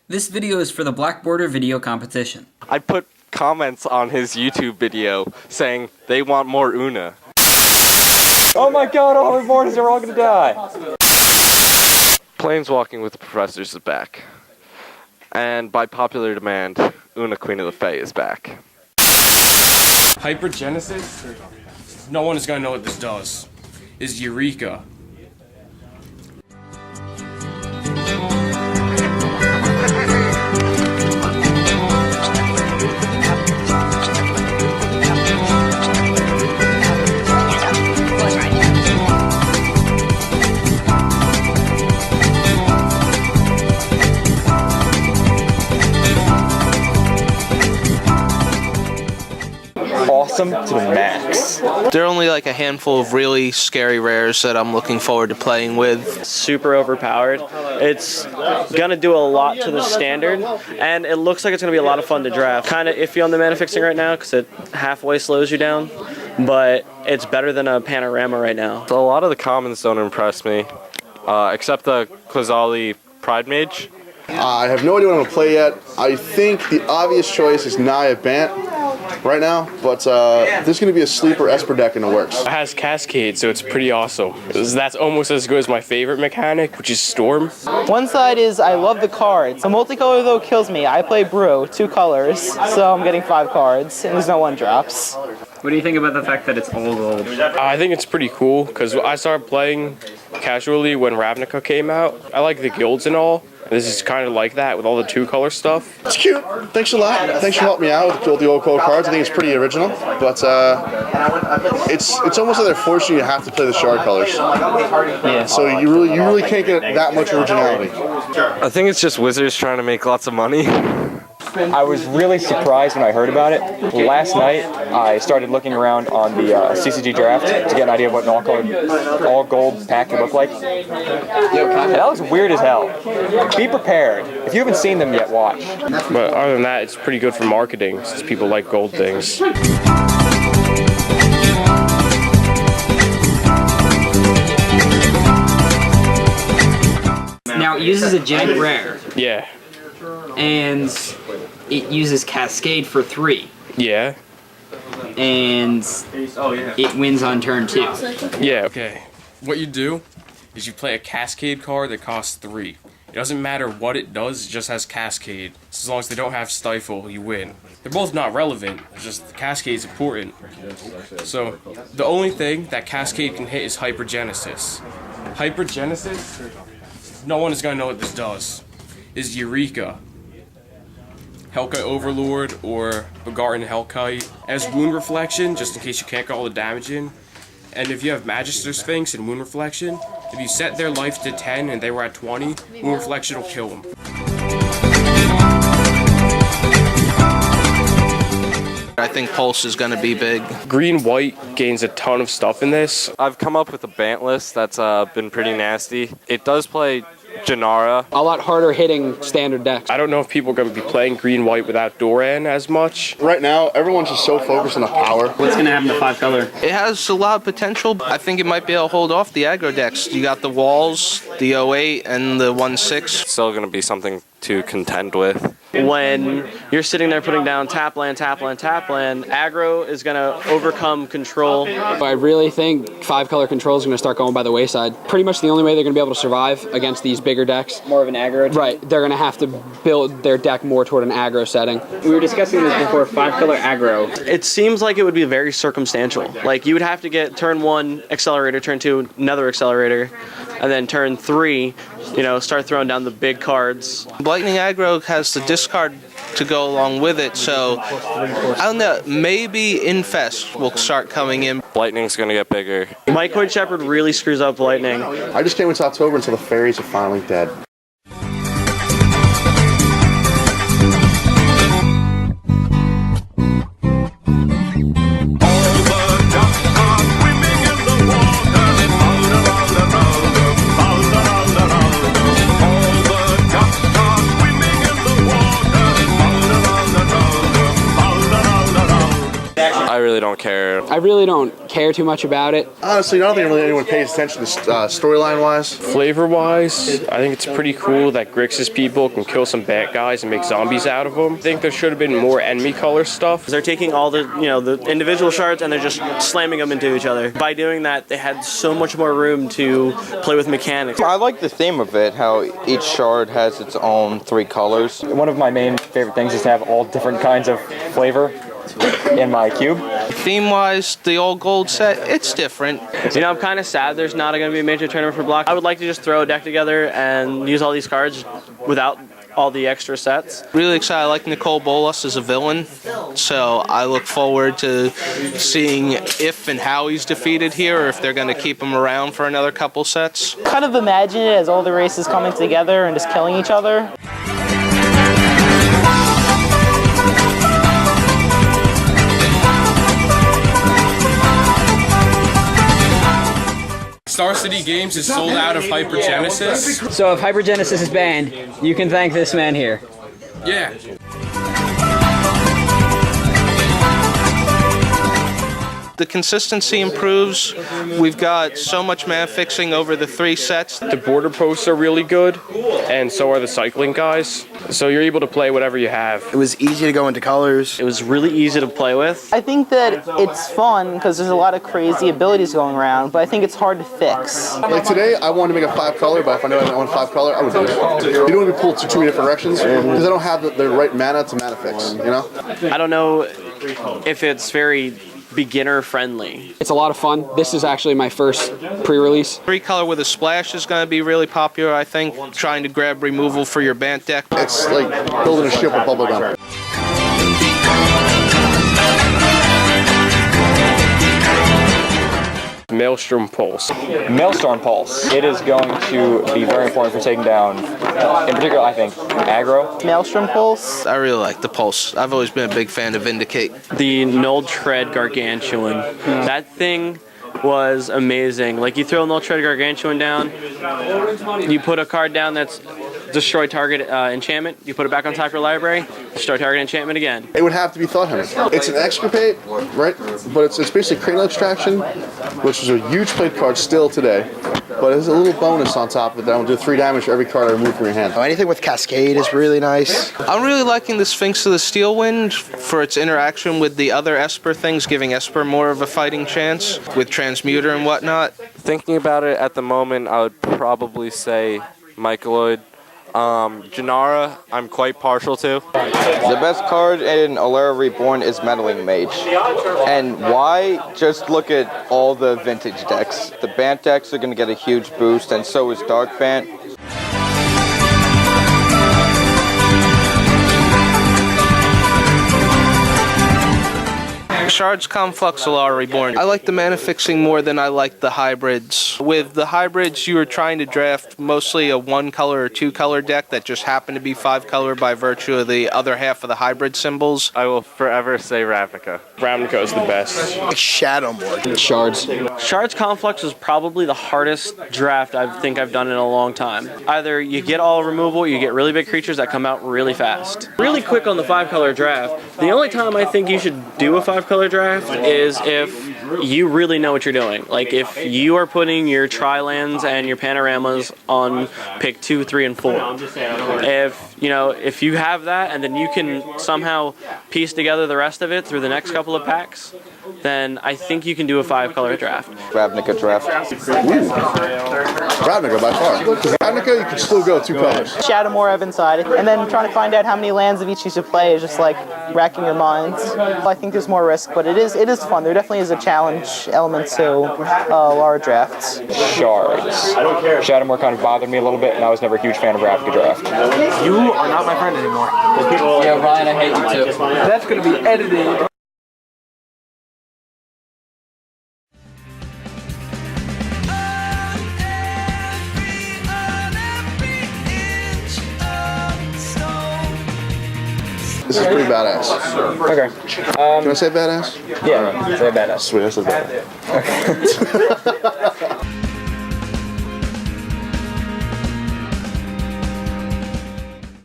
This video is for the Blackborder video competition. I put comments on his YouTube video saying they want more Una. Oh my god, all Reborn, they're all gonna die! Planeswalking with the Professors is back. And by popular demand, Una Queen of the Fae is back. Hypergenesis? No one is gonna know what this does. Is Eureka. Awesome to the max. There are only like a handful of really scary rares that I'm looking forward to playing with. Super overpowered. It's gonna do a lot to the standard, and it looks like it's gonna be a lot of fun to draft. Kind of iffy on the mana fixing right now because it halfway slows you down, but it's better than a panorama right now. So a lot of the commons don't impress me, except the Quasali Pride Mage. I have no idea what I'm going to play yet. I think the obvious choice is Naya Bant right now, but there's going to be a sleeper Esper deck in the works. It has Cascade, so it's pretty awesome. That's almost as good as my favorite mechanic, which is Storm. One side is I love the cards. The multicolor though kills me. I play Brew, 2 colors, so I'm getting 5 cards, and there's no 1-drops. What do you think about the fact that it's all gold? I think it's pretty cool, because I started playing casually when Ravnica came out. I like the guilds and all. This is kind of like that with all the 2-color stuff. It's cute. Thanks a lot. Thanks for helping me out with the old cold cards. I think it's pretty original, but it's almost like they're forcing you to have to play the shard colors. Yeah. So you really can't get that much originality. I think it's just Wizards trying to make lots of money. I was really surprised when I heard about it. Last night, I started looking around on the CCG draft to get an idea of what an all gold pack could look like. And that looks weird as hell. Be prepared. If you haven't seen them yet, watch. But other than that, it's pretty good for marketing, since people like gold things. Now, it uses a giant rare, Yeah. and it uses Cascade for 3, Yeah. and it wins on turn 2. Yeah, okay. What you do is you play a Cascade card that costs 3. It doesn't matter what it does, it just has Cascade. So as long as they don't have Stifle, you win. They're both not relevant, it's just the Cascade's important. So, the only thing that Cascade can hit is Hypergenesis. Hypergenesis? No one is gonna know what this does. Is Eureka. Hellkite Overlord or Begarten Hellkite. As Wound Reflection, just in case you can't get all the damage in. And if you have Magister Sphinx and Wound Reflection, if you set their life to 10 and they were at 20, Wound Reflection will kill them. I think Pulse is going to be big. Green-white gains a ton of stuff in this. I've come up with a Bant list that's been pretty nasty. It does play Janara. A lot harder hitting standard decks. I don't know if people are going to be playing green-white without Doran as much. Right now, everyone's just so focused on the power. What's going to happen to 5-color? It has a lot of potential. I think it might be able to hold off the aggro decks. You got the Walls, the 08, and the 1/6. Still going to be something to contend with. When you're sitting there putting down tap land, aggro is gonna overcome control. I really think 5-color control is going to start going by the wayside. Pretty much the only way they're going to be able to survive against these bigger decks. More of an aggro. Right, they're going to have to build their deck more toward an aggro setting. We were discussing this before, 5-color aggro. It seems like it would be very circumstantial. Like you would have to get turn 1 accelerator, turn 2 another accelerator, and then turn 3, start throwing down the big cards. Lightning aggro has the discard to go along with it, so I don't know, maybe Infest will start coming in. Lightning's going to get bigger. Mycoid Shepherd really screws up Lightning. I just can't wait till October until the fairies are finally dead. I really don't care. I really don't care too much about it. Honestly, I don't think really anyone pays attention to storyline-wise. Flavor-wise, I think it's pretty cool that Grixis people can kill some bad guys and make zombies out of them. I think there should have been more enemy color stuff. They're taking all the, the individual shards and they're just slamming them into each other. By doing that, they had so much more room to play with mechanics. I like the theme of it, how each shard has its own 3 colors. One of my main favorite things is to have all different kinds of flavor in my cube. Theme-wise, the old gold set, it's different. I'm kind of sad there's not going to be a major tournament for Block. I would like to just throw a deck together and use all these cards without all the extra sets. Really excited. I like Nicole Bolas as a villain, so I look forward to seeing if and how he's defeated here, or if they're going to keep him around for another couple sets. Kind of imagine it as all the races coming together and just killing each other. Star City Games is sold out of Hypergenesis. So if Hypergenesis is banned, you can thank this man here. Yeah. The consistency improves. We've got so much mana fixing over the 3 sets. The border posts are really good, and so are the cycling guys. So you're able to play whatever you have. It was easy to go into colors. It was really easy to play with. I think that it's fun because there's a lot of crazy abilities going around, but I think it's hard to fix. Like today, I wanted to make a 5-color, but if I knew I didn't want 5-color, I would do it. You don't want to be pulled to 2 different directions because I don't have the right mana to mana fix, I don't know if it's very beginner friendly. It's a lot of fun. This is actually my first pre-release. 3-color with a splash is going to be really popular, I think. Trying to grab removal for your Bant deck. It's like building a ship with bubblegum. Maelstrom Pulse. Maelstrom Pulse. It is going to be very important for taking down, in particular, I think, aggro. Maelstrom Pulse. I really like the Pulse. I've always been a big fan of Vindicate. The Null Tread Gargantuan. That thing was amazing. Like, you throw Null Tread Gargantuan down, you put a card down that's destroy target enchantment, you put it back on top of your library, destroy target enchantment again. It would have to be Thought Hammer. It's an extirpate, right? But it's basically Cranial Extraction, which is a huge played card still today. But there's a little bonus on top of it that will do 3 damage for every card I remove from your hand. Anything with Cascade is really nice. I'm really liking the Sphinx of the Steel Wind for its interaction with the other Esper things, giving Esper more of a fighting chance with Transmuter and whatnot. Thinking about it at the moment, I would probably say Michaeloid. Janara, I'm quite partial to. The best card in Alara Reborn is Meddling Mage. And why? Just look at all the vintage decks. The Bant decks are going to get a huge boost, and so is Dark Bant. Shards Conflux Alara Reborn. I like the mana fixing more than I like the hybrids. With the hybrids, you were trying to draft mostly a 1-color or 2-color deck that just happened to be 5-color by virtue of the other half of the hybrid symbols. I will forever say Ravnica. Ravnica is the best. Shadowmoor. Shards. Shards Conflux was probably the hardest draft I think I've done in a long time. Either you get all removal, you get really big creatures that come out really fast. Really quick on the 5-color draft. The only time I think you should do a 5-color draft is if you really know what you're doing. Like if you are putting your tri-lands and your panoramas on pick 2, 3, and 4. If you have that and then you can somehow piece together the rest of it through the next couple of packs, then I think you can do a 5-color draft. Ravnica draft. Ravnica by far. Because Ravnica, you can still go 2 colors. Shadowmoor I've inside, and then trying to find out how many lands of each you should play is just like racking your minds. I think there's more risk, but it is fun. There definitely is a challenge element to Alara drafts. Shards. Shadowmoor kind of bothered me a little bit, and I was never a huge fan of Ravnica draft. You are not my friend anymore. Yeah, Ryan, I hate you too. That's going to be edited. This is pretty badass. Okay. Can I say badass? Yeah, say badass. Sweet, I said badass. Okay.